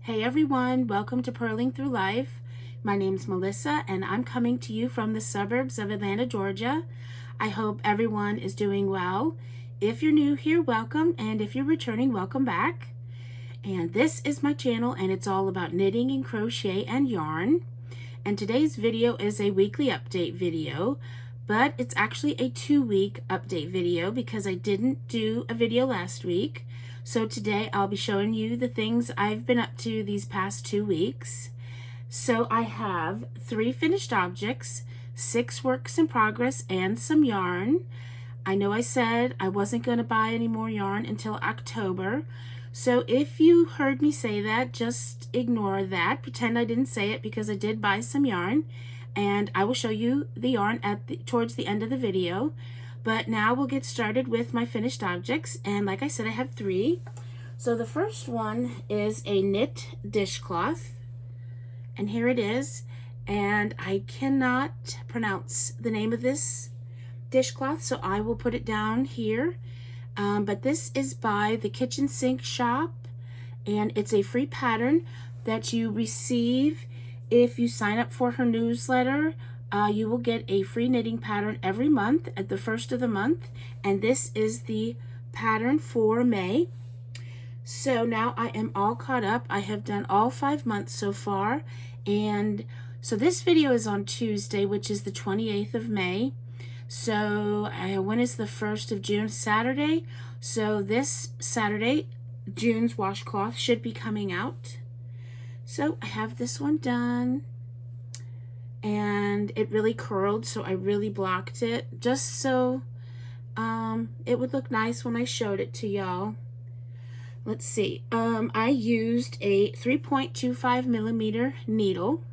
Hey everyone, welcome to Purling Through Life. My name's Melissa and I'm coming to you from the suburbs of Atlanta, Georgia. I hope everyone is doing well. If you're new here, welcome, and if you're returning, welcome back. And this is my channel and it's all about knitting and crochet and yarn. And today's video is a weekly update video, but it's actually a 2-week update video because I didn't do a video last week. So today I'll be showing you the things I've been up to these past 2 weeks. So I have 3 finished objects, 6 works in progress, and some yarn. I know I said I wasn't going to buy any more yarn until October. So if you heard me say that, just ignore that. Pretend I didn't say it because I did buy some yarn. And I will show you the yarn towards the end of the video. But now we'll get started with my finished objects, and like I said, I have 3. So the first one is a knit dishcloth, and here it is. And I cannot pronounce the name of this dishcloth, so I will put it down here. But this is by the Kitchen Sink Shop, and it's a free pattern that you receive if you sign up for her newsletter. You will get a free knitting pattern every month at the first of the month, and this is the pattern for May. So now I am all caught up. I have done all 5 months so far, and so this video is on Tuesday, which is the 28th of May. So when is the 1st of June? Saturday. So this Saturday, June's washcloth should be coming out. So I have this one done. And it really curled, so I really blocked it just so it would look nice when I showed it to y'all. Let's see. I used a 3.25 millimeter needle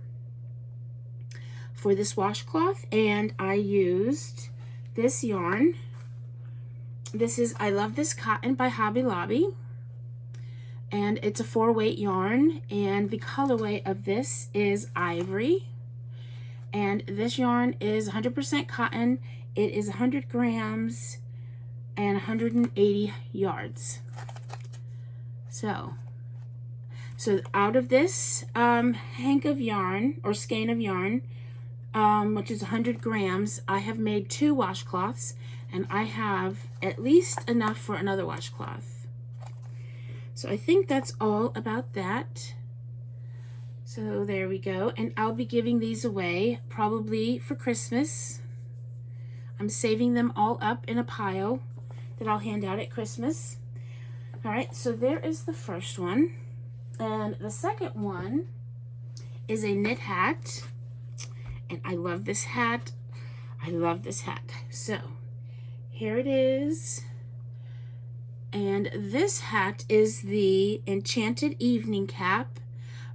for this washcloth, and I used this yarn. This is I Love This Cotton by Hobby Lobby, and it's a 4-weight yarn, and the colorway of this is ivory. And this yarn is 100% cotton. It is 100 grams and 180 yards. So out of this hank of yarn or skein of yarn, which is 100 grams, I have made 2 washcloths, and I have at least enough for another washcloth. So I think that's all about that. So there we go, and I'll be giving these away probably for Christmas. I'm saving them all up in a pile that I'll hand out at Christmas. All right, so there is the first one. And the second one is a knit hat. And I love this hat. I love this hat. So here it is. And this hat is the Enchanted evening cap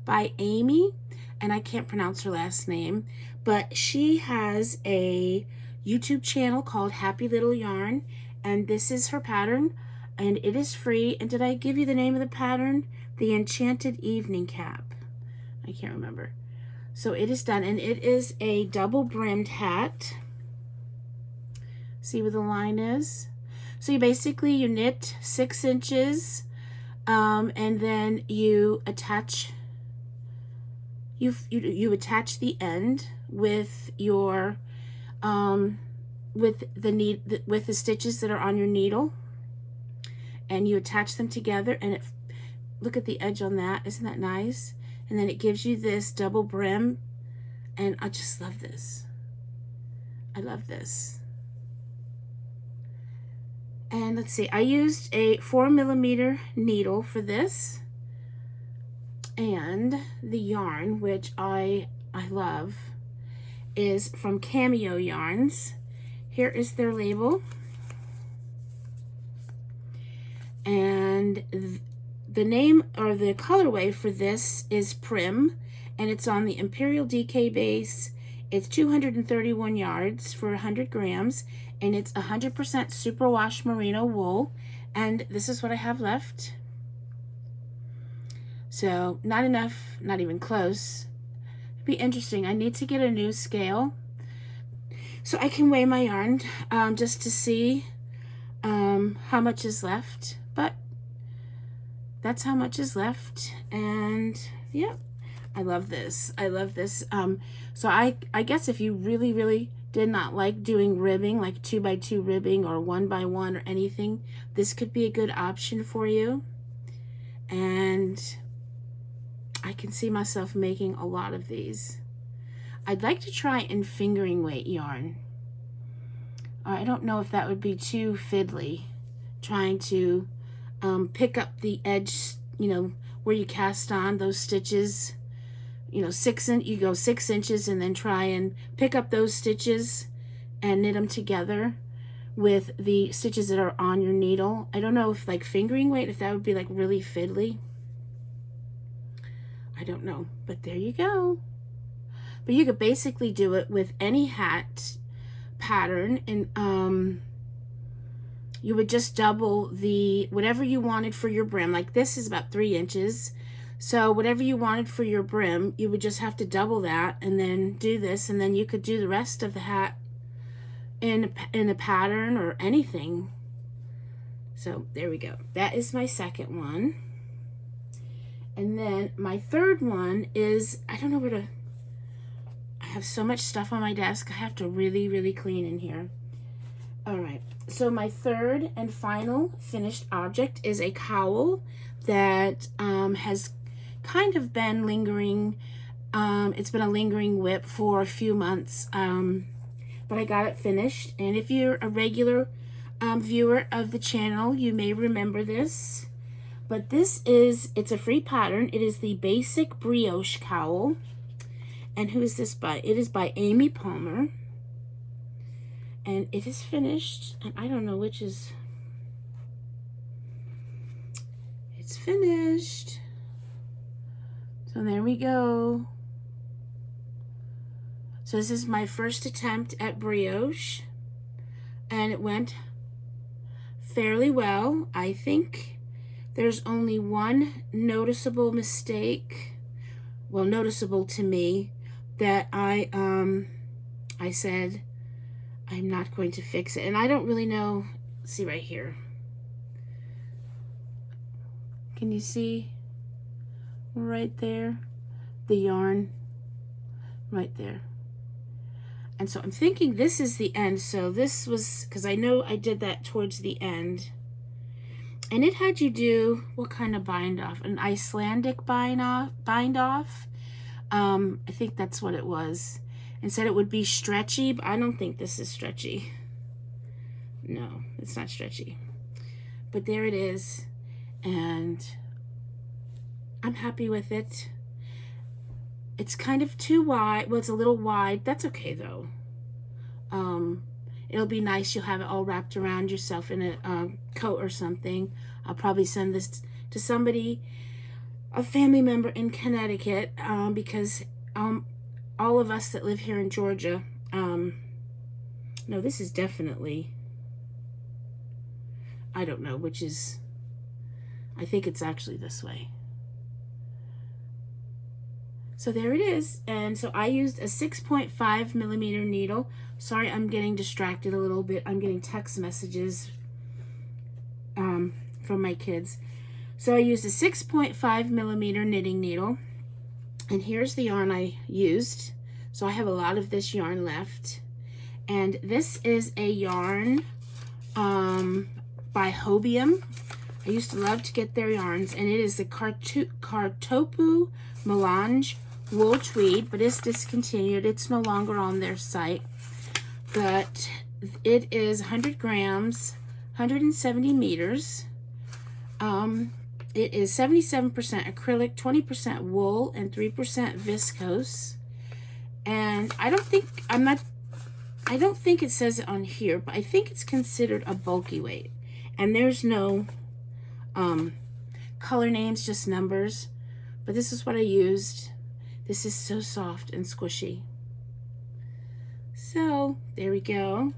by Amie, and I can't pronounce her last name, but she has a YouTube channel called Happy Little Yarn, and this is her pattern, and it is free. And did I give you the name of the pattern? The Enchanted evening cap. I can't remember. So it is done, and it is a double brimmed hat. See where the line is? So you basically, you knit 6 inches, and then you attach you attach the end with your with the stitches that are on your needle, and you attach them together, and look at the edge on that. Isn't that nice? And then it gives you this double brim, and I just love this. I love this. And let's see, I used a 4 millimeter needle for this. And the yarn, which I love, is from Cameo Yarns. Here is their label. And the name or the colorway for this is Prim, and it's on the Imperial DK base. It's 231 yards for 100 grams, and it's 100% superwash merino wool. And this is what I have left. So not enough, not even close. It'd be interesting. I need to get a new scale so I can weigh my yarn just to see how much is left. But that's how much is left. And yeah, I love this. I love this. So I guess if you really did not like doing ribbing, like 2x2 ribbing or 1x1 or anything, this could be a good option for you. And I can see myself making a lot of these. I'd like to try in fingering weight yarn. I don't know if that would be too fiddly, trying to pick up the edge, you know, where you cast on those stitches, you know, you go 6 inches and then try and pick up those stitches and knit them together with the stitches that are on your needle. I don't know if like fingering weight, if that would be like really fiddly. I don't know, but there you go. But you could basically do it with any hat pattern, and you would just double the whatever you wanted for your brim. Like this is about 3 inches, so whatever you wanted for your brim, you would just have to double that and then do this, and then you could do the rest of the hat in a pattern or anything. So there we go. That is my second one. And then my third one is, I don't know where to, I have so much stuff on my desk. I have to really clean in here. All right, so my third and final finished object is a cowl that has kind of been lingering. It's been a lingering WIP for a few months, but I got it finished. And if you're a regular viewer of the channel, you may remember this. But this is, it's a free pattern. It is the Basic Brioche Cowl. And who is this by? It is by Amie Palmer. And it is finished. And I don't know which is... It's finished. So there we go. So this is my first attempt at brioche. And it went fairly well, I think. There's only one noticeable mistake, well, noticeable to me, that I said I'm not going to fix it. And I don't really know, see right here. Can you see right there? The yarn right there. And so I'm thinking this is the end. So this was, because I know I did that towards the end. And it had you do, what kind of bind off? An Icelandic bind off. I think that's what it was. And said it would be stretchy, but I don't think this is stretchy. No, it's not stretchy. But there it is. And I'm happy with it. It's kind of too wide. Well, it's a little wide. That's okay though. It'll be nice. You'll have it all wrapped around yourself in a coat or something. I'll probably send this to somebody, a family member in Connecticut, because all of us that live here in Georgia, no, this is definitely, I don't know which is, I think it's actually this way. So there it is. And so I used a 6.5 millimeter needle. Sorry, I'm getting distracted a little bit. I'm getting text messages from my kids. So I used a 6.5 millimeter knitting needle. And here's the yarn I used. So I have a lot of this yarn left. And this is a yarn by Hobium. I used to love to get their yarns. And it is the Kartopu Melange wool tweed, but it's discontinued. It's no longer on their site. But it is 100 grams, 170 meters. It is 77% acrylic, 20% wool, and 3% viscose. And I don't think it says it on here, but I think it's considered a bulky weight. And there's no color names, just numbers. But this is what I used. This is so soft and squishy. So there we go.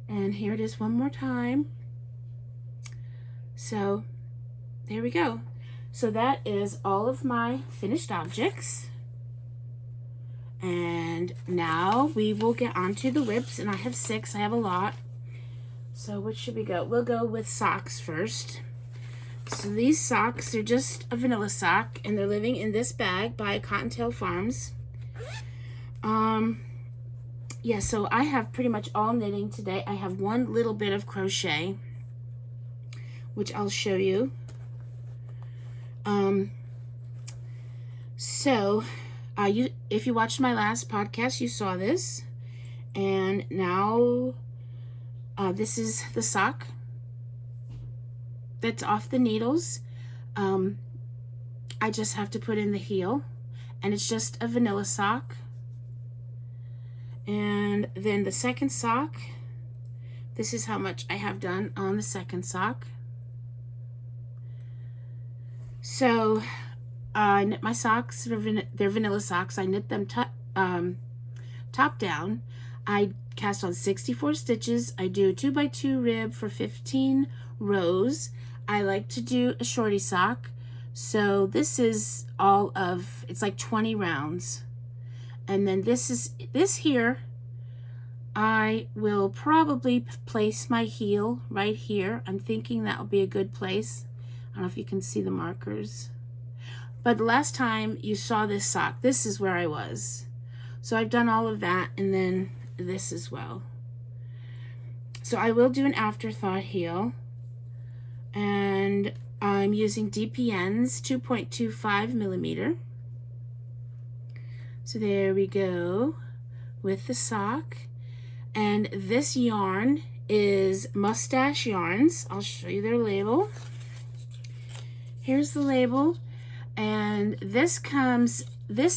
And here it is one more time. So there we go. So that is all of my finished objects. And now we will get onto the WIPs. And I have 6. I have a lot. So what should we go? We'll go with socks first. So these socks are just a vanilla sock, and they're living in this bag by Cottontail Farms. Yeah, so I have pretty much all knitting today. I have one little bit of crochet, which I'll show you. If you watched my last podcast, you saw this. And now this is the sock that's off the needles. I just have to put in the heel, and it's just a vanilla sock. And then the second sock, this is how much I have done on the second sock. So I knit my socks, they're vanilla socks. I knit them top down. I cast on 64 stitches. I do a 2x2 rib for 15 rows. I like to do a shorty sock. So this is it's like 20 rounds. And then this here, I will probably place my heel right here. I'm thinking that will be a good place. I don't know if you can see the markers. But the last time you saw this sock, this is where I was. So I've done all of that, and then this as well. So I will do an afterthought heel. And I'm using DPNs 2.25 millimeter. So there we go with the sock. And this yarn is Mustache Yarns. I'll show you their label. Here's the label. And this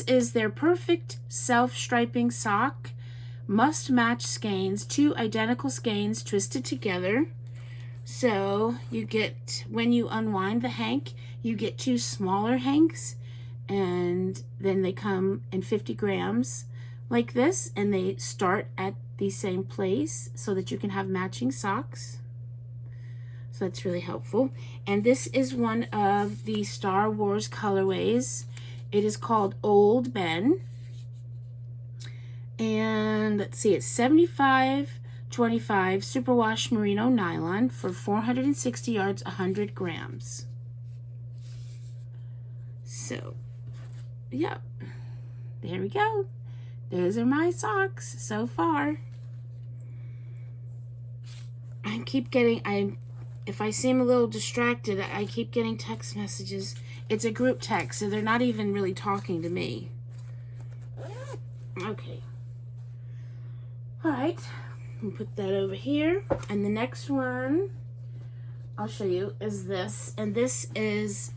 is their perfect self-striping sock. Must match skeins, 2 identical skeins twisted together. So you get, when you unwind the hank, you get 2 smaller hanks, and then they come in 50 grams like this, and they start at the same place so that you can have matching socks. So that's really helpful. And this is one of the Star Wars colorways. It is called Old Ben. And let's see, it's 75/25 superwash merino nylon for 460 yards, 100 grams. So, yep, there we go. Those are my socks so far. If I seem a little distracted, I keep getting text messages. It's a group text, so they're not even really talking to me. Okay. All right, I'll put that over here. And the next one I'll show you is this. And this is,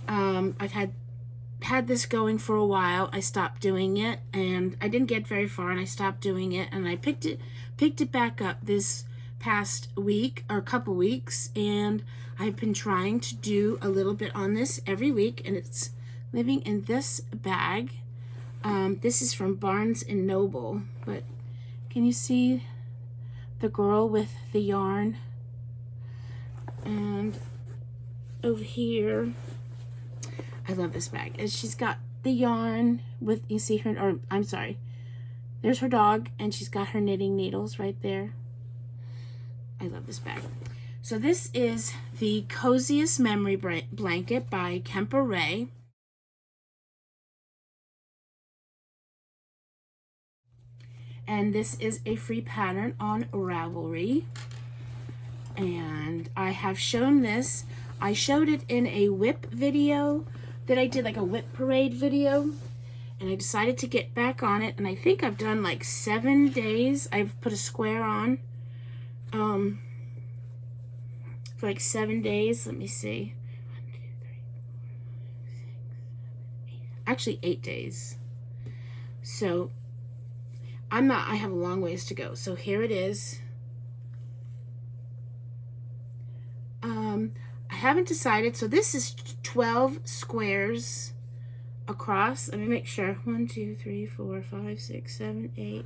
I've had this going for a while. I stopped doing it, and I didn't get very far, and I stopped doing it, and I picked it back up this past week or a couple weeks, and I've been trying to do a little bit on this every week, and it's living in this bag. This is from Barnes & Noble, but can you see the girl with the yarn? And over here, I love this bag. And she's got the yarn with, you see her, or I'm sorry, there's her dog, and she's got her knitting needles right there. I love this bag. So this is the Coziest Memory Blanket by Kemper Wray. And this is a free pattern on Ravelry. And I have shown this. I showed it in a WIP video that I did, like a WIP parade video. And I decided to get back on it. And I think I've done like 7 days. I've put a square on. For like 7 days. Let me see. 1, 2, 3, 4, 5, 6, 7, 8. Actually 8 days. So I have a long ways to go. So here it is. I haven't decided. So this is 12 squares across. Let me make sure. 1, 2, 3, 4, 5, 6, 7, 8,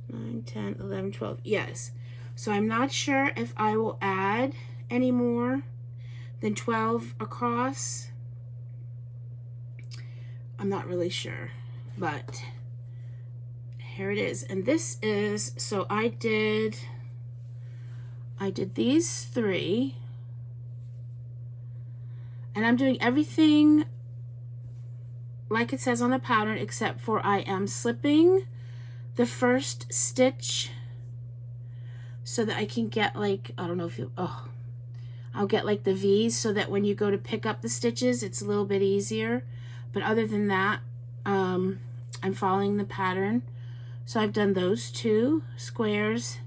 9, 10, 11, 12. Yes. So I'm not sure if I will add any more than 12 across. I'm not really sure, but here it is. And this is, so I did these 3, And I'm doing everything like it says on the pattern, except for I am slipping the first stitch so that I can get like, I don't know if you, oh, I'll get like the V's so that when you go to pick up the stitches, it's a little bit easier. But other than that, I'm following the pattern. So I've done those 2 squares,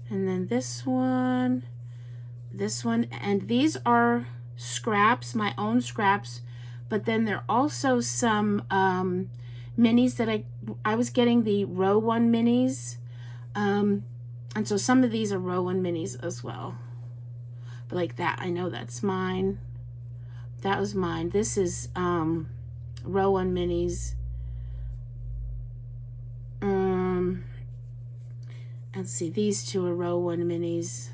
and then this one, and these are scraps, my own scraps, but then there are also some minis that I was getting the row 1 minis, and so some of these are row 1 minis as well. But like that, I know that's mine. That was mine. This is row 1 minis. Let's see, these 2 are row 1 minis.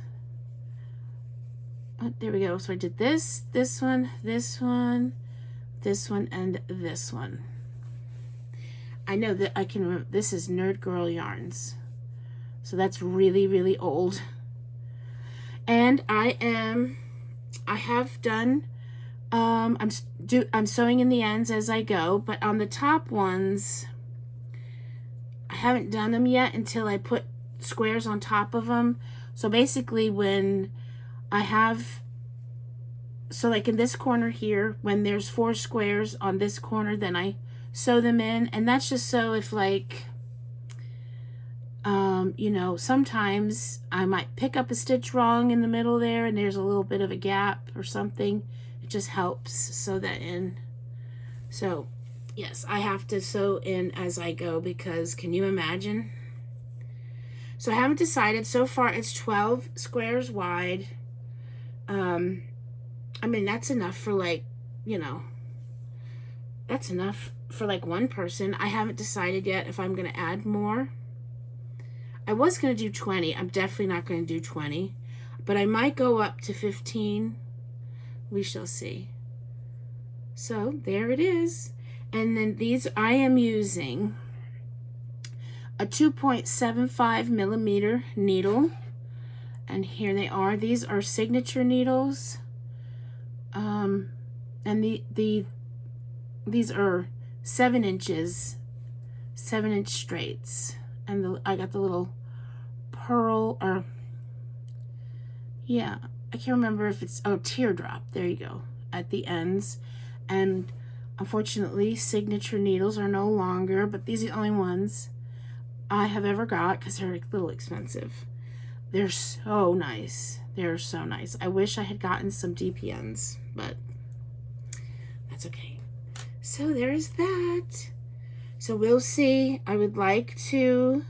Oh, there we go. So I did this one, this one, this one, and this one. I know that I can remember. This is Nerd Girl Yarns. So that's really, really old. And I have done, I'm sewing in the ends as I go, but on the top ones, I haven't done them yet until I put squares on top of them. So basically when I have, so like in this corner here, when there's 4 squares on this corner, then I sew them in, and that's just so if like, you know, sometimes I might pick up a stitch wrong in the middle there and there's a little bit of a gap or something. It just helps sew that in. So yes, I have to sew in as I go because can you imagine? So I haven't decided. So far it's 12 squares wide. I mean, that's enough for like, you know, that's enough for like 1 person. I haven't decided yet if I'm going to add more. I was going to do 20. I'm definitely not going to do 20, but I might go up to 15. We shall see. So there it is. And then these, I am using a 2.75 millimeter needle. And here they are. These are signature needles. And these are 7 inches, 7-inch straights. And I got the little pearl, or yeah, I can't remember if it's, oh, teardrop, there you go, at the ends. And unfortunately signature needles are no longer, but these are the only ones I have ever got because they're a little expensive. They're so nice. They're so nice. I wish I had gotten some DPNs, but that's okay. So there's that. So we'll see. I would like to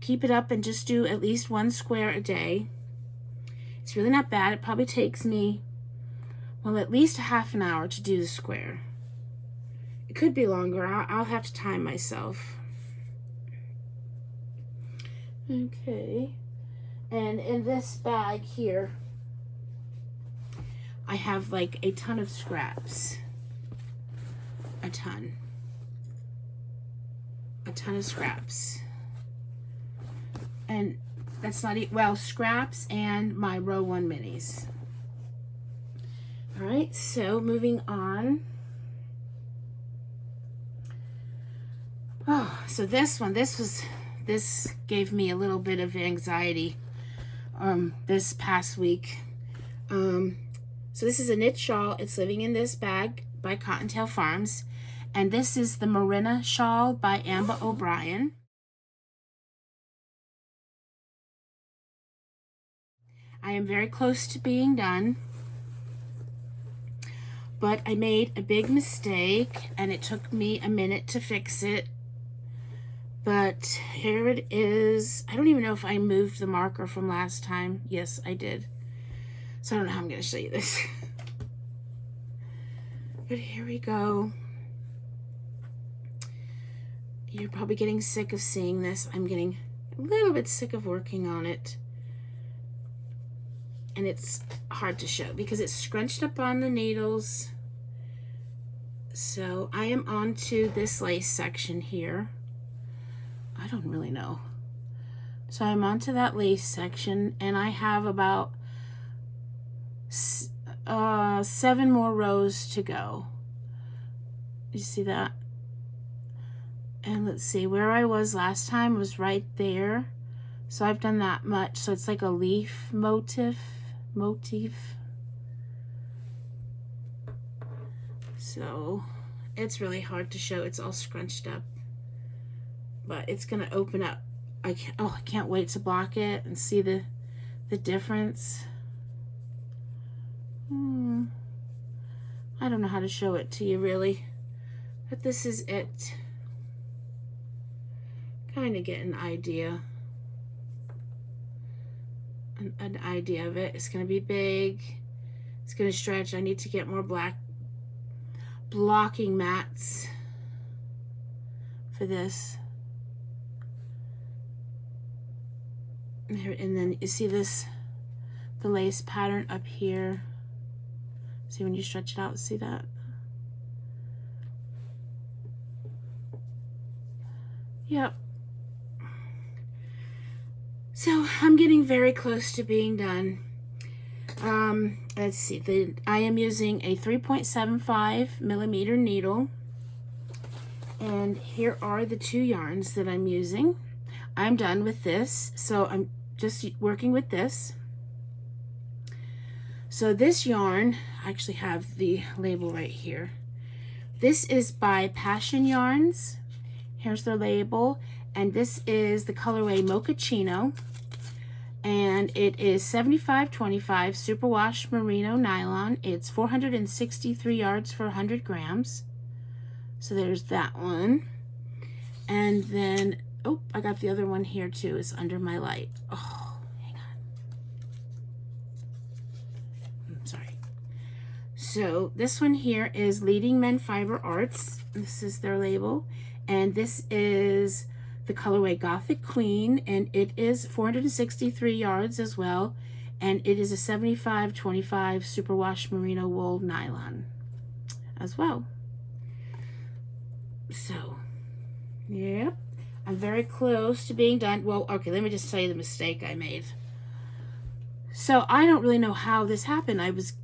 keep it up and just do at least 1 square a day. It's really not bad. It probably takes me, well, at least a half an hour to do the square. It could be longer. I'll have to time myself. Okay. And in this bag here, I have like a ton of scraps. A ton of scraps. And that's not, well, scraps and my row 1 minis. All right, so moving on. Oh, so this one, this gave me a little bit of anxiety this past week. So this is a knit shawl. It's living in this bag by Cottontail Farms. And this is the Marinna shawl by Ambah O'Brien. I am very close to being done, but I made a big mistake and it took me a minute to fix it. But here it is. I don't even know if I moved the marker from last time. Yes, I did. So I don't know how I'm going to show you this. But here we go. You're probably getting sick of seeing this. I'm getting a little bit sick of working on it. And it's hard to show because it's scrunched up on the needles. So I am on to this lace section here. I don't really know. So I'm onto that lace section and I have about 7 more rows to go. You see that? And let's see, where I was last time was right there. So I've done that much. So it's like a leaf motif. So it's really hard to show. It's all scrunched up. But it's gonna open up. I can't wait to block it and see the difference. I don't know how to show it to you really, but this is it. Kind of get an idea. An idea of it. It's going to be big. It's going to stretch. I need to get more black blocking mats for this. And then you see this, the lace pattern up here. See when you stretch it out, see that? Yep. So I'm getting very close to being done. Let's see, I am using a 3.75 millimeter needle. And here are the 2 yarns that I'm using. I'm done with this, so I'm just working with this. So this yarn, I actually have the label right here. This is by Passion Yarns. Here's their label. And this is the colorway Mochaccino. And it is 75/25 superwash merino nylon. It's 463 yards for 100 grams. So there's that one. And then, oh, I got the other one here too. It's under my light. Oh, hang on. Sorry. So this one here is Leading Men Fiber Arts. This is their label. And this is the colorway Gothic Queen, and it is 463 yards as well, and it is a 75/25 superwash merino wool nylon as well. So, yep, I'm very close to being done. Well, okay, let me just tell you the mistake I made. So I don't really know how this happened. I was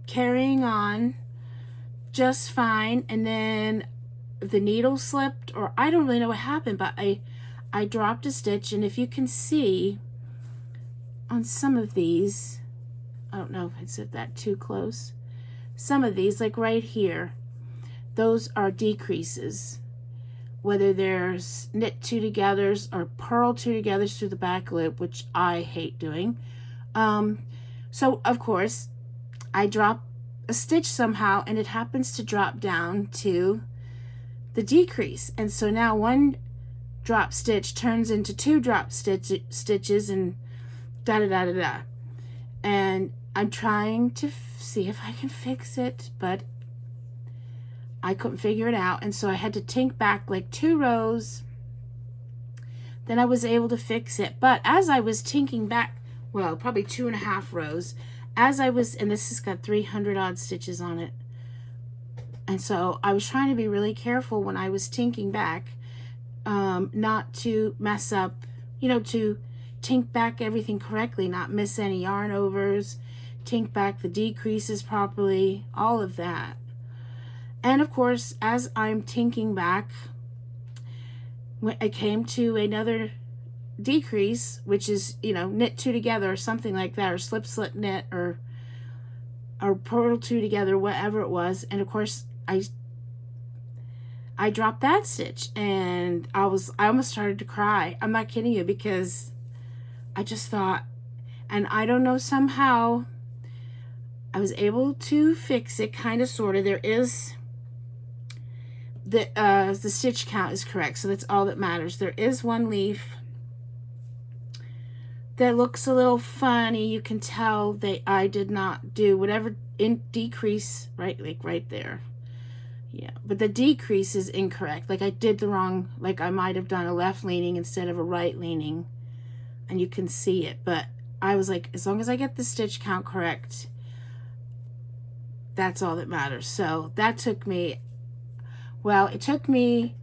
carrying on just fine, and then the needle slipped, or I don't really know what happened, but I dropped a stitch, and if you can see on some of these, I don't know if it's that too close, some of these, like right here, those are decreases, whether there's knit 2 togethers or purl 2 togethers through the back loop, which I hate doing. So of course I drop a stitch somehow, and it happens to drop down to the decrease, and so now one drop stitch turns into 2 drop stitches, and da-da-da-da-da. And I'm trying to see if I can fix it, but I couldn't figure it out, and so I had to tink back like 2 rows. Then I was able to fix it, but as I was tinking back, well, probably 2.5 rows, as I was, and this has got 300 odd stitches on it, and so I was trying to be really careful when I was tinking back, not to mess up, you know, to tink back everything correctly, not miss any yarn overs, tink back the decreases properly, all of that. And of course, as I'm tinking back, when I came to another decrease, which is, you know, knit 2 together or something like that, or slip knit, or purl 2 together, whatever it was, and of course I dropped that stitch, and I almost started to cry. I'm not kidding you, because I just thought, and I don't know, somehow I was able to fix it, kind of, sort of. There is the stitch count is correct, so that's all that matters. There is one leaf that looks a little funny. You can tell that I did not do whatever in decrease, right, like right there. Yeah, but the decrease is incorrect. Like I did the wrong, like I might have done a left leaning instead of a right leaning, and you can see it. But I was like, as long as I get the stitch count correct, that's all that matters. So that took me, well, it took me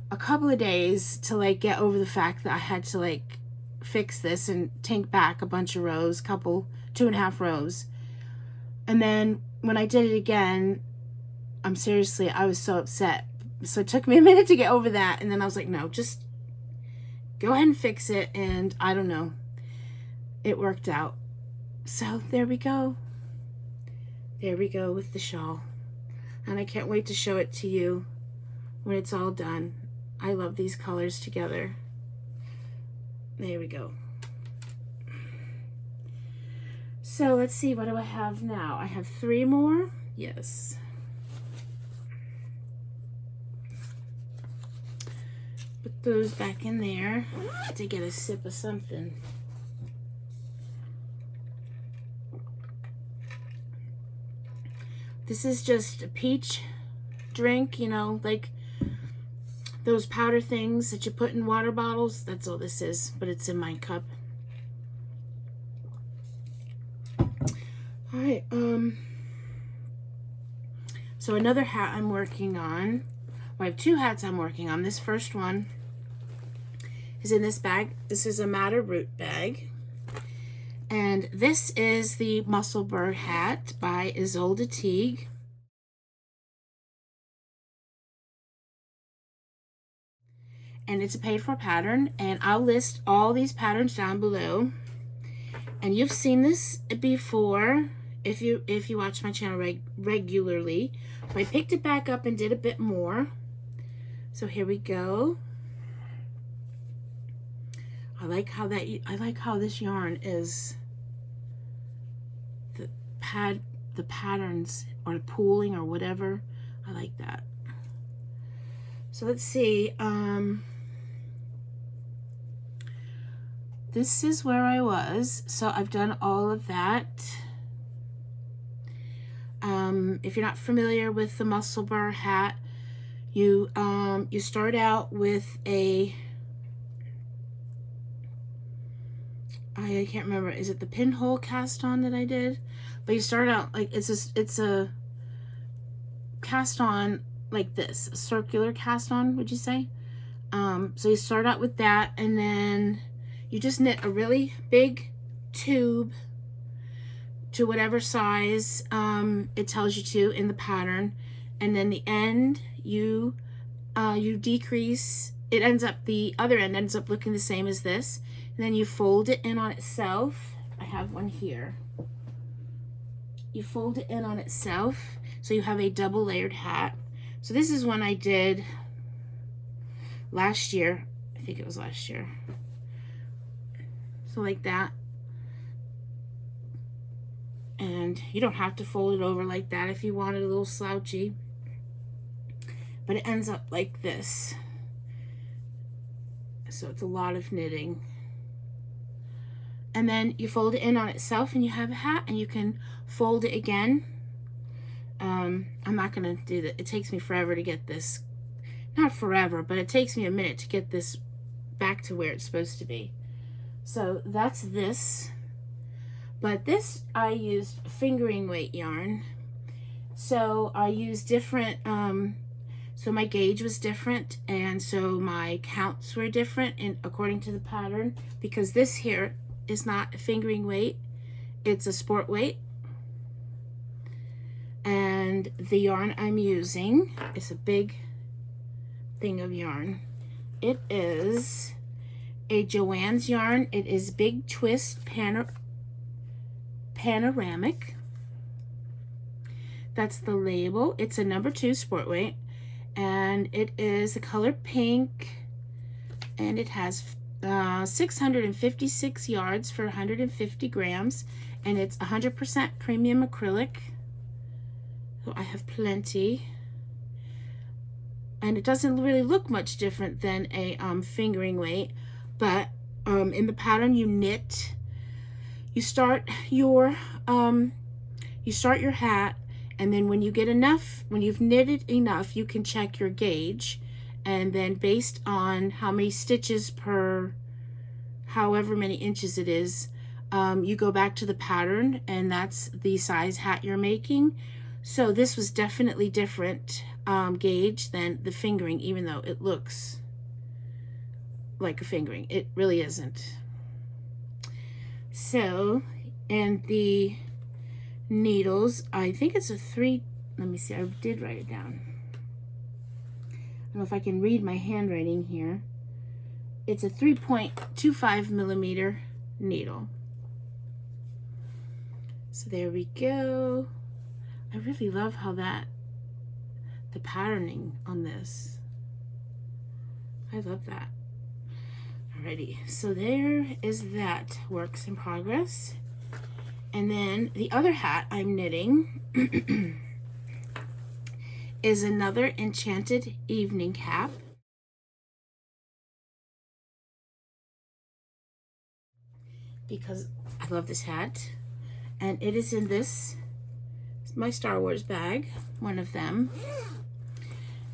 a couple of days to like get over the fact that I had to like fix this and tink back a bunch of rows, 2.5 rows. And then when I did it again, I was so upset. So it took me a minute to get over that. And then I was like, no, just go ahead and fix it. And I don't know, it worked out. So there we go. There we go with the shawl. And I can't wait to show it to you when it's all done. I love these colors together. There we go. So let's see, what do I have now? I have 3 more. Yes. Put those back in there to get a sip of something. This is just a peach drink, you know, like those powder things that you put in water bottles. That's all this is, but it's in my cup. All right, so another hat I'm working on. Well, I have 2 hats I'm working on. This first one is in this bag. This is a Madder Root bag. And this is the Musselburgh hat by Ysolda Teague. And it's a paid for pattern, and I'll list all these patterns down below. And you've seen this before if you watch my channel regularly. So I picked it back up and did a bit more. So here we go. I like how this yarn is the patterns or the pooling or whatever. I like that. So let's see. This is where I was. So I've done all of that. If you're not familiar with the Musselburgh hat, you start out with a, I can't remember, is it the pinhole cast on that I did? But you start out like it's a cast on like this, a circular cast on, would you say? So you start out with that, and then you just knit a really big tube to whatever size it tells you to in the pattern, and then the end you decrease. It ends up, the other end ends up looking the same as this, and then you fold it in on itself. I have one here. You fold it in on itself, so you have a double layered hat. So this is one I did last year. I think it was last year. So like that. And you don't have to fold it over like that if you want it a little slouchy. But it ends up like this. So it's a lot of knitting. And then you fold it in on itself and you have a hat, and you can fold it again. I'm not gonna do that. It takes me forever to get this, not forever, but it takes me a minute to get this back to where it's supposed to be. So that's this. But this, I used fingering weight yarn. So I used different, so my gauge was different, and so my counts were different according to the pattern, because this here is not a fingering weight, it's a sport weight. And the yarn I'm using is a big thing of yarn. It is a Joann's yarn. It is Big Twist Panoramic. That's the label. It's a number 2 sport weight, and it is the color pink, and it has 656 yards for 150 grams, and it's 100% premium acrylic. So I have plenty, and it doesn't really look much different than a fingering weight, but in the pattern you knit. You start your hat, and then when you get enough, when you've knitted enough, you can check your gauge, and then based on how many stitches per however many inches it is, you go back to the pattern, and that's the size hat you're making. So this was definitely different gauge than the fingering, even though it looks like a fingering. It really isn't. So, and the needles. I think it's a 3, let me see, I did write it down. I don't know if I can read my handwriting here. It's a 3.25 millimeter needle. So there we go. I really love how the patterning on this. I love that. Alrighty, so there is that works in progress. And then the other hat I'm knitting is another Enchanted evening cap. Because I love this hat. And it is in this, my Star Wars bag, one of them.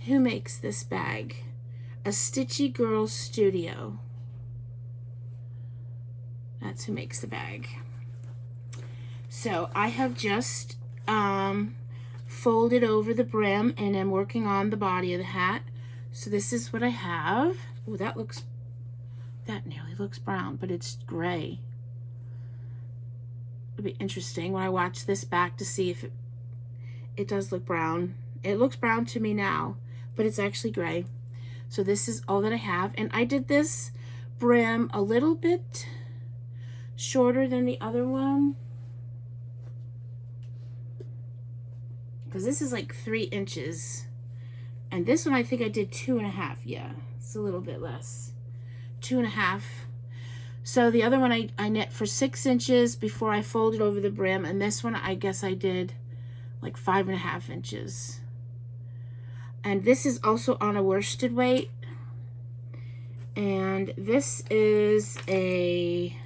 Who makes this bag? A Stitchy Girl Studio. That's who makes the bag. So I have just folded over the brim and I'm working on the body of the hat. So this is what I have. Oh, that nearly looks brown, but it's gray. It'll be interesting when I watch this back to see if it does look brown. It looks brown to me now, but it's actually gray. So this is all that I have. And I did this brim a little bit shorter than the other one. Because this is like 3 inches. And this one I think I did 2.5. Yeah, it's a little bit less. 2.5. So the other one I knit for 6 inches before I folded over the brim. And this one I guess I did like 5.5 inches. And this is also on a worsted weight. And this is a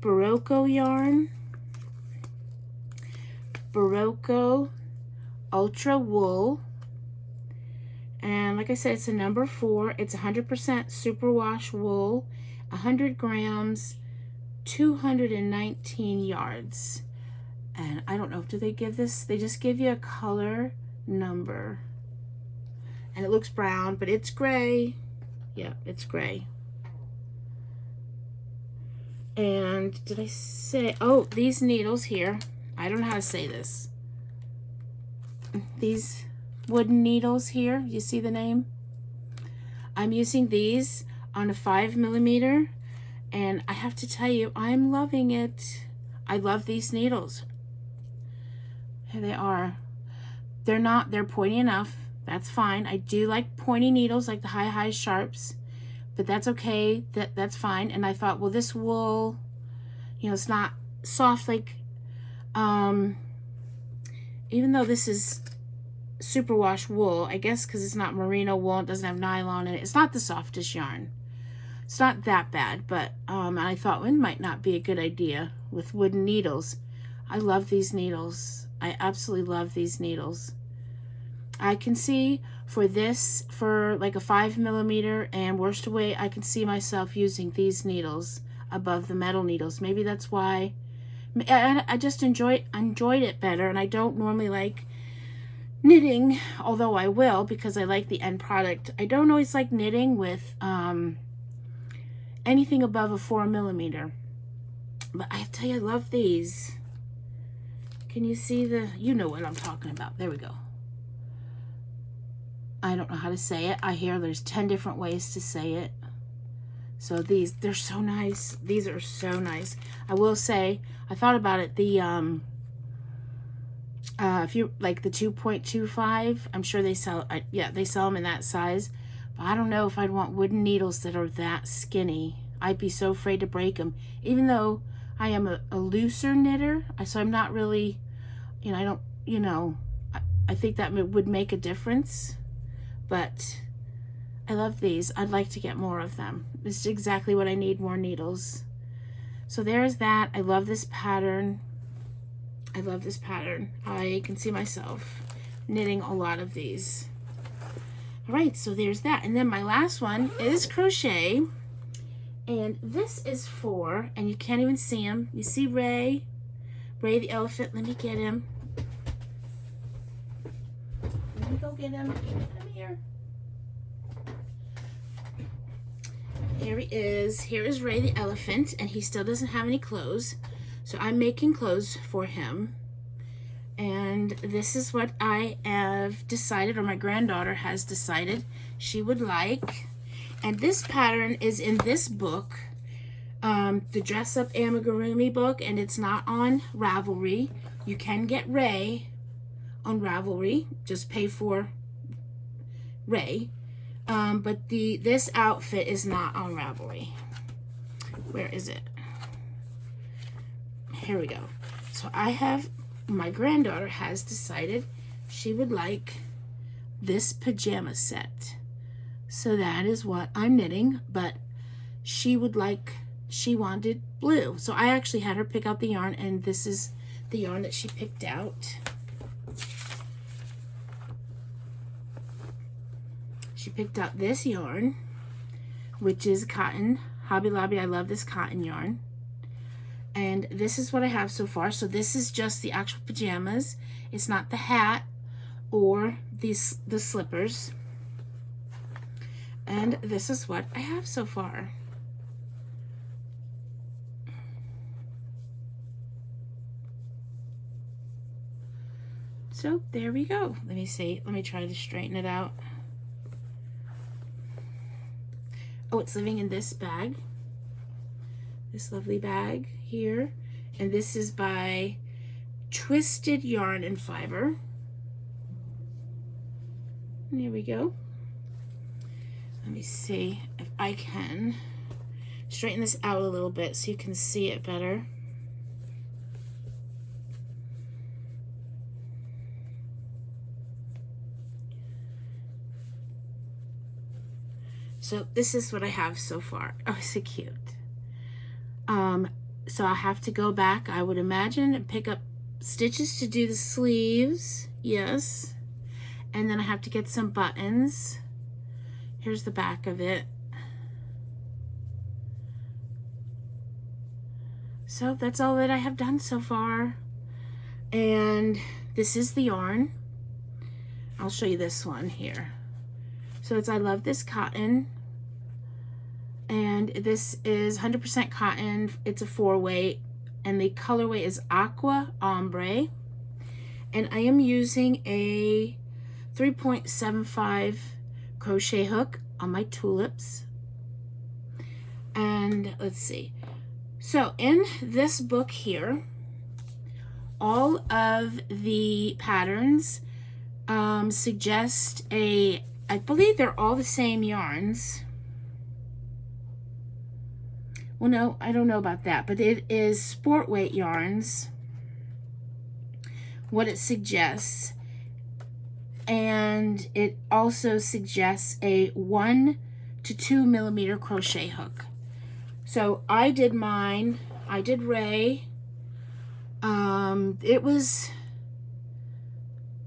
Barocco yarn. Barocco Ultra Wool. And like I said, it's a number 4. It's 100% superwash wool, 100 grams, 219 yards. And I don't know, do they give this? They just give you a color number. And it looks brown, but it's gray. Yeah, it's gray. And did I say, oh, these needles here, I don't know how to say this. These wooden needles here, you see the name? I'm using these on a 5 millimeter, and I have to tell you, I'm loving it. I love these needles. Here they are. They're pointy enough. That's fine. I do like pointy needles, like the high sharps, but that's okay. That's fine. And I thought, well, this wool, you know, it's not soft like, even though this is superwash wool, I guess because it's not merino wool, it doesn't have nylon in it. It's not the softest yarn. It's not that bad, but I thought, well, it might not be a good idea with wooden needles. I love these needles. I absolutely love these needles. I can see for this, for like a 5 millimeter and worsted weight, I can see myself using these needles above the metal needles. Maybe that's why I just enjoyed it better. And I don't normally like knitting, although I will because I like the end product. I don't always like knitting with anything above a 4 millimeter. But I tell you, I love these. Can you see you know what I'm talking about. There we go. I don't know how to say it. I hear there's 10 different ways to say it. So they're so nice. These are so nice. I will say, I thought about it. If you like the 2.25, I'm sure they sell, they sell them in that size. But I don't know if I'd want wooden needles that are that skinny. I'd be so afraid to break them. Even though I am a looser knitter, so I'm not really, I think that would make a difference. But I love these. I'd like to get more of them. This is exactly what I need, more needles. So there's that. I love this pattern. I love this pattern. I can see myself knitting a lot of these. All right, so there's that. And then my last one is crochet. And this is for, and you can't even see him. You see Wray? Wray the elephant. Let me get him. Let me go get him. Come here. Here he is. Here is Wray the elephant, and he still doesn't have any clothes. So I'm making clothes for him. And this is what I have decided, or my granddaughter has decided she would like. And this pattern is in this book, the Dress Up Amigurumi book, and it's not on Ravelry. You can get Wray on Ravelry, just pay for Wray. But this outfit is not on Ravelry. Where is it? Here we go. So my granddaughter has decided she would like this pajama set. So that is what I'm knitting, but she wanted blue. So I actually had her pick out the yarn, and this is the yarn that she picked out. She picked out this yarn, which is cotton. Hobby Lobby, I love this cotton yarn. And this is what I have so far. So this is just the actual pajamas. It's not the hat or the slippers. And this is what I have so far. So there we go. Let me see. Let me try to straighten it out. Oh, it's living in this bag. This lovely bag here. And this is by Twisted Yarn and Fiber. And here we go. Let me see if I can straighten this out a little bit so you can see it better. So this is what I have so far. Oh, so cute. So I'll have to go back, I would imagine, and pick up stitches to do the sleeves. Yes. And then I have to get some buttons. Here's the back of it. So that's all that I have done so far. And this is the yarn. I'll show you this one here. So I love this cotton. And this is 100% cotton. It's a 4-weight. And the colorway is Aqua Ombre. And I am using a 3.75 crochet hook on my tulips. And let's see. So in this book here, all of the patterns suggest I believe they're all the same yarns. Well, no, I don't know about that, but it is sport weight yarns, what it suggests. And it also suggests a 1 to 2 millimeter crochet hook. So I did mine. I did Wray. It was,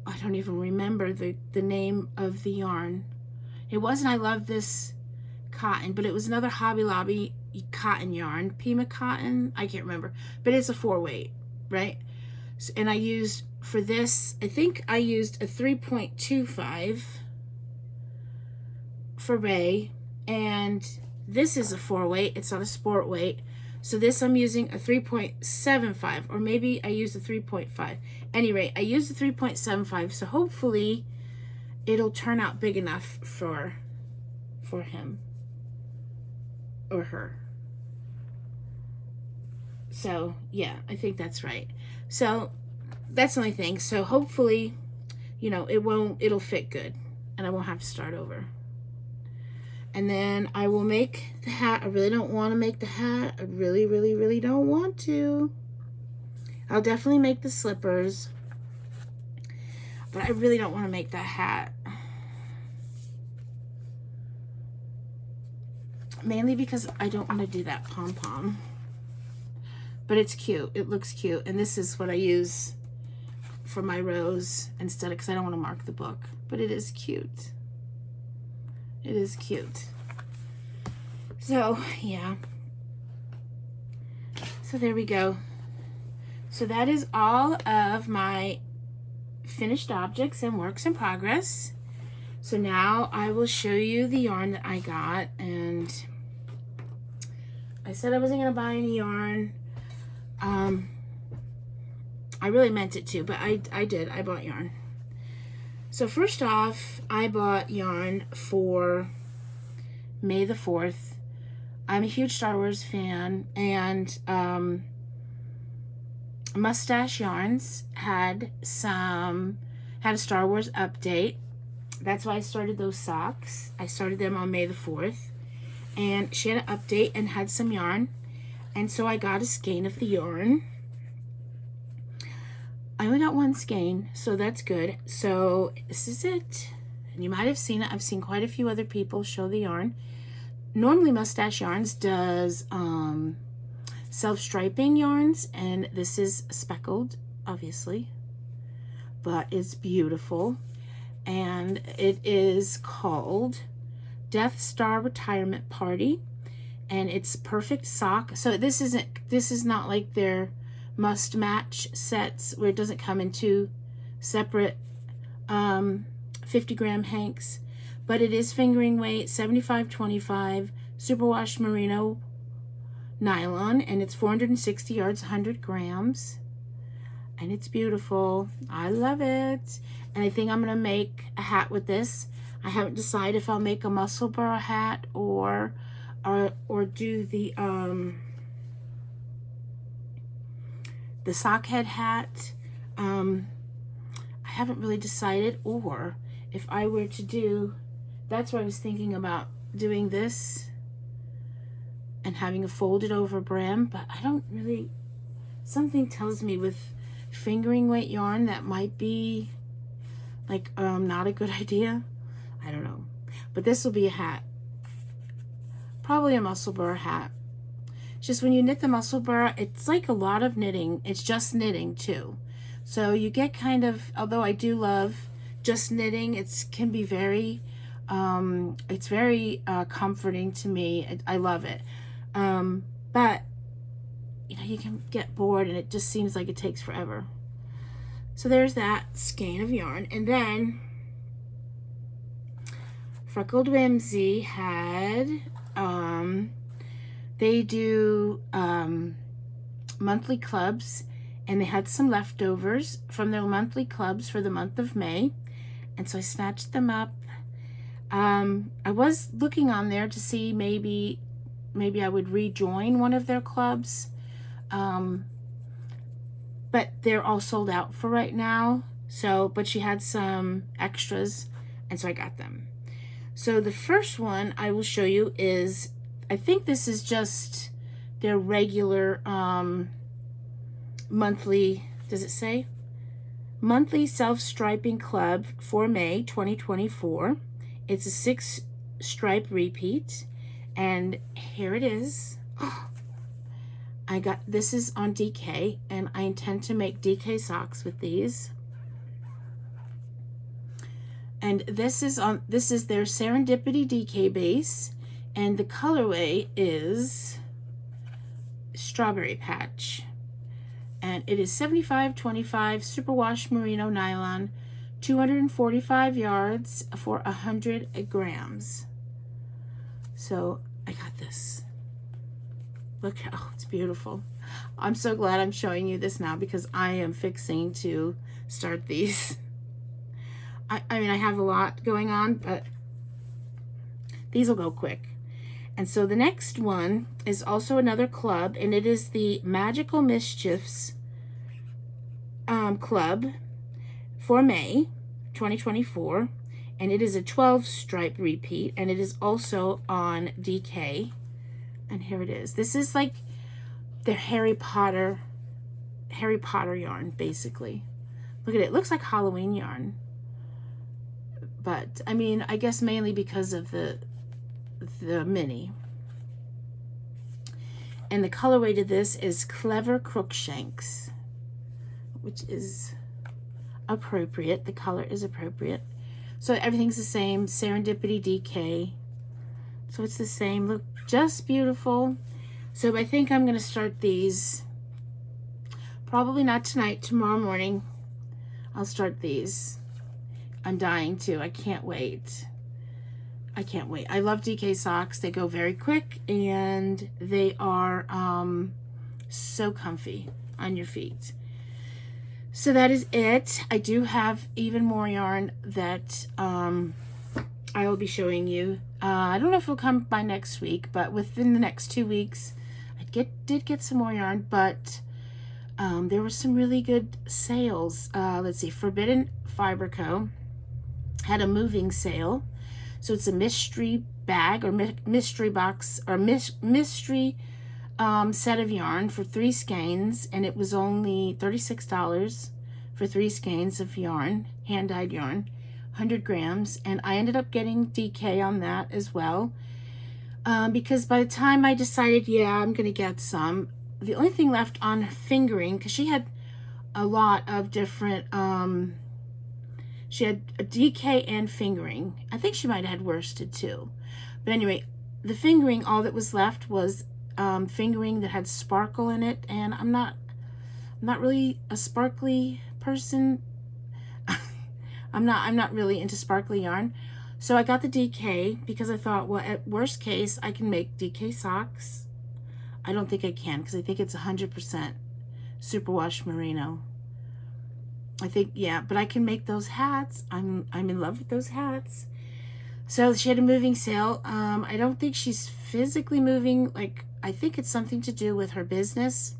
I don't even remember the name of the yarn. It wasn't I Love This Cotton, but it was another Hobby Lobby cotton yarn. Pima cotton, I can't remember. But it's a 4-weight, right? So, and I used, for this, I think I used a 3.25 for Wray. And this is a 4-weight. It's not a sport weight. So this I'm using a 3.75, or maybe I used a 3.5. Any rate, I used a 3.75, so hopefully it'll turn out big enough for him or her. So yeah, I think that's right. So that's the only thing. So hopefully, you know, it'll fit good and I won't have to start over. And then I will make the hat. I really don't want to make the hat. I really, really, really don't want to. I'll definitely make the slippers. But I really don't want to make that hat. Mainly because I don't want to do that pom-pom. But it's cute. It looks cute. And this is what I use for my rose instead, because I don't want to mark the book. But it is cute. It is cute. So, yeah. So there we go. So that is all of my finished objects and works in progress. So now I will show you the yarn that I got. And I said I wasn't going to buy any yarn. I really meant it to, but I did. I bought yarn. So first off, I bought yarn for May the 4th. I'm a huge Star Wars fan, and Mustache Yarns had a Star Wars update. That's why I started those socks. I started them on May the 4th, and she had an update and had some yarn, and so I got a skein of the yarn. I only got one skein, so that's good. So this is it, and you might have seen it. I've seen quite a few other people show the yarn. Normally Mustache Yarns does self-striping yarns, and this is speckled, obviously, but it's beautiful, and it is called Death Star Retirement Party, and it's perfect sock. So this is not like their must match sets where it doesn't come in two separate 50-gram hanks, but it is fingering weight, 75/25 superwash merino nylon, and it's 460 yards, 100 grams, and it's beautiful. I love it, and I think I'm gonna make a hat with this. I haven't decided if I'll make a Musselburgh hat or do the sockhead hat. I haven't really decided, or if I were to do, that's what I was thinking about, doing this and having a folded over brim, but I don't really, something tells me with fingering weight yarn that might be like not a good idea. I don't know, but this will be a hat, probably a Musselburgh hat. It's just when you knit the Musselburgh, it's like a lot of knitting. It's just knitting too, so you get kind of, although I do love just knitting, it can be very it's very comforting to me. I love it, but you know, you can get bored and it just seems like it takes forever. So there's that skein of yarn, and then Freckled Whimsy had they do monthly clubs, and they had some leftovers from their monthly clubs for the month of May, and so I snatched them up. I was looking on there to see maybe I would rejoin one of their clubs, but they're all sold out for right now. So, but she had some extras, and so I got them. So the first one I will show you is, I think this is just their regular monthly, does it say? Monthly self-striping club for May 2024. It's a 6-stripe repeat, and here it is. I got, this is on DK, and I intend to make DK socks with these. And this is their Serendipity DK base, and the colorway is Strawberry Patch, and it is 75/25 superwash merino nylon, 245 yards for 100 grams. So I got this. Look, oh, it's beautiful. I'm so glad I'm showing you this now, because I am fixing to start these. I mean, I have a lot going on, but these will go quick. And so the next one is also another club, and it is the Magical Mischiefs club for May 2024, and it is a 12-stripe repeat, and it is also on DK. And here it is. This is like their Harry Potter yarn, basically. Look at it. It looks like Halloween yarn, but I mean, I guess mainly because of the mini. And the colorway to this is Clever Crookshanks, which is appropriate. The color is appropriate. So everything's the same. Serendipity DK. So it's the same. Look, just beautiful. So I think I'm going to start these. Probably not tonight. Tomorrow morning I'll start these. I'm dying to. I can't wait. I can't wait. I love DK socks. They go very quick, and they are so comfy on your feet. So that is it. I do have even more yarn that I will be showing you. I don't know if it'll come by next week, but within the next 2 weeks, I did get some more yarn, but there were some really good sales. Let's see, Forbidden Fiber Co. had a moving sale. So it's a mystery bag or mystery box or mystery set of yarn for 3 skeins, and it was only $36 for 3 skeins of yarn, hand-dyed yarn, 100 grams, and I ended up getting DK on that as well, because by the time I decided, yeah, I'm gonna get some, the only thing left on fingering, because she had a lot of different, she had a DK and fingering. I think she might have had worsted too, but anyway, the fingering, all that was left was fingering that had sparkle in it, and I'm not really a sparkly person. I'm not really into sparkly yarn, so I got the DK because I thought, well, at worst case I can make DK socks. I don't think I can, because I think it's 100% superwash merino. I think, yeah, but I can make those hats. I'm in love with those hats. So she had a moving sale. I don't think she's physically moving. Like, I think it's something to do with her business.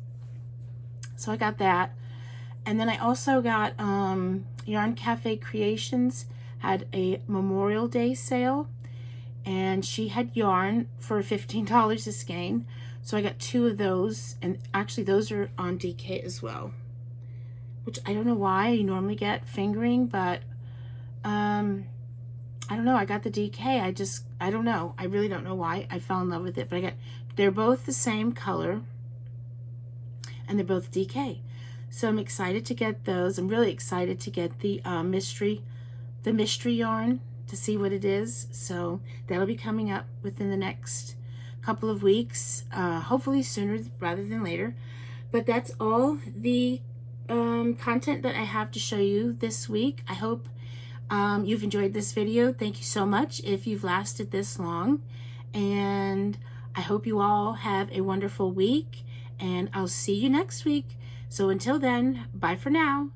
So I got that. And then I also got Yarn Cafe Creations had a Memorial Day sale, and she had yarn for $15 a skein. So I got 2 of those, and actually those are on DK as well, which I don't know why you normally get fingering, but I don't know. I got the DK. I don't know. I really don't know why. I fell in love with it, but they're both the same color, and they're both DK. So I'm excited to get those. I'm really excited to get the mystery yarn to see what it is. So that'll be coming up within the next couple of weeks, hopefully sooner rather than later. But that's all the content that I have to show you this week. I hope you've enjoyed this video. Thank you so much if you've lasted this long, and I hope you all have a wonderful week, and I'll see you next week. So until then, bye for now.